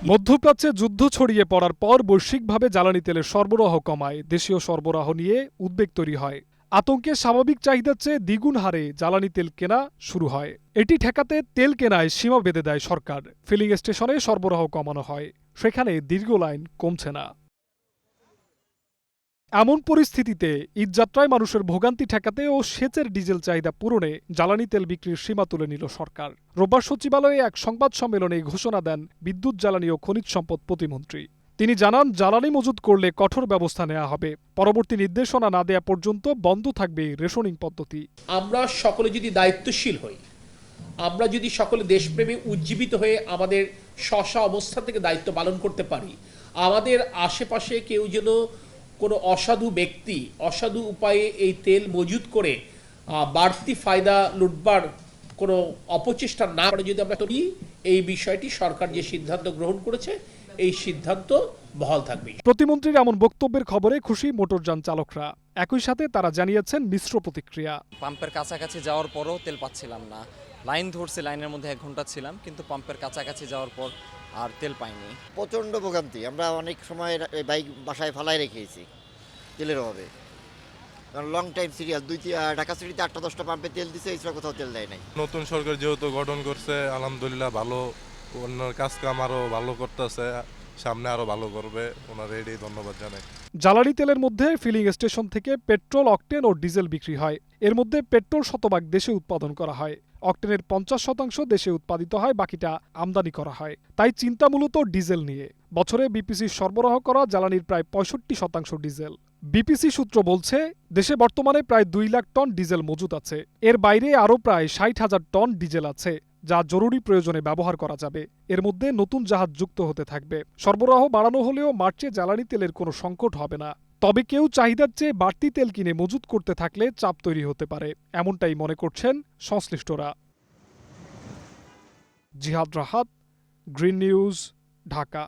মধ্যপ্রাচ্যে যুদ্ধ ছড়িয়ে পড়ার পর বৈশ্বিকভাবে জ্বালানি তেলের সরবরাহ কমায় দেশীয় সরবরাহ নিয়ে উদ্বেগ তৈরি হয়। আতঙ্কে স্বাভাবিক চাহিদার চেয়ে দ্বিগুণ হারে জ্বালানি তেল কেনা শুরু হয়। এটি ঠেকাতে তেল কেনায় সীমা বেঁধে দেয় সরকার। ফিলিং স্টেশনে সরবরাহ কমানো হয়, সেখানে দীর্ঘ লাইন কমছে না। এমন পরিস্থিতিতে ঈদযাত্রায় মানুষের ভোগান্তি ঠেকাতে ও সেচের ডিজেল চাহিদা পূরণে জ্বালানি তেল বিক্রির সীমা তুলে নিল সরকার। রোববার সচিবালয়ে এক সংবাদ সম্মেলনে ঘোষণা দেন বিদ্যুৎ, জ্বালানি ও খনিজ সম্পদ প্রতিমন্ত্রী। তিনি জানান, জ্বালানি মজুত করলে কঠোর ব্যবস্থা নেওয়া হবে। পরবর্তী নির্দেশনা না দেয়া পর্যন্ত বন্ধ থাকবে রেশনিং পদ্ধতি। আমরা সকলে যদি দায়িত্বশীল হই, আমরা যদি সকলে দেশপ্রেমে উজ্জীবিত হয়ে আমাদের স্ব অবস্থা থেকে দায়িত্ব পালন করতে পারি, আমাদের আশেপাশে কেউ যেন কোনো অসাধু ব্যক্তি অসাধু উপায়ে এই তেল মজুত করে বাড়তি ফায়দা লুটবার কোনো অপচেষ্টা না করে যদি আমরা করি, এই বিষয়টি সরকার যে সিদ্ধান্ত গ্রহণ করেছে এই সিদ্ধান্ত বহাল থাকবে। প্রতিমন্ত্রীর এমন বক্তব্যের খবরে খুশি মোটরযান চালকরা। একই সাথে তারা জানিয়েছেন মিশ্র প্রতিক্রিয়া। পাম্পের কাছাকাছি যাওয়ার পরও তেল পাচ্ছিলাম না। লাইন ধরছে, লাইনের মধ্যে 1 ঘন্টা ছিলাম, কিন্তু পাম্পের কাছাকাছি যাওয়ার পর আর তেল পাইনি। প্রচণ্ড ভোগান্তি। আমরা অনেক সময় বাইক বাসায় ফালাই রেখেছি তেলের অভাবে, কারণ লং টাইম সিরিয়াল। ঢাকা সিটিতে 8-10টা পাম্পে তেল দিছে, এই কোথাও তেল দেয় নাই। নতুন সরকার যেহেতু গঠন করছে, আলহামদুলিল্লাহ ভালো, অন্য কাজ কাম আরো ভালো করতেছে, সামনে আরো ভালো করবে, ওনার এটাই ধন্যবাদ জানাই। জ্বালানি তেলের মধ্যে ফিলিং স্টেশন থেকে পেট্রোল, অকটেন ও ডিজেল বিক্রি হয়। এর মধ্যে পেট্রোল শতভাগ দেশে উৎপাদন করা হয়। অকটেনের 50% দেশে উৎপাদিত হয়, বাকিটা আমদানি করা হয়। তাই চিন্তা মূলত ডিজেল নিয়ে। বছরে বিপিসি সরবরাহ করা জ্বালানির প্রায় 65% ডিজেল। বিপিসি সূত্র বলছে, দেশে বর্তমানে প্রায় 2 লাখ টন ডিজেল মজুত আছে। এর বাইরে আরও প্রায় 60,000 টন ডিজেল আছে, যা জরুরি প্রয়োজনে ব্যবহার করা যাবে। এর মধ্যে নতুন জাহাজ যুক্ত হতে থাকবে। সরবরাহ বাড়ানো হলেও মার্চে জ্বালানি তেলের কোনো সংকট হবে না। তবে কেউ চাহিদার চেয়ে বাড়তি তেল কিনে মজুত করতে থাকলে চাপ তৈরি হতে পারে, এমনটাই মনে করছেন সংশ্লিষ্টরা। জিহাদ রাহাত, গ্রিন নিউজ, ঢাকা।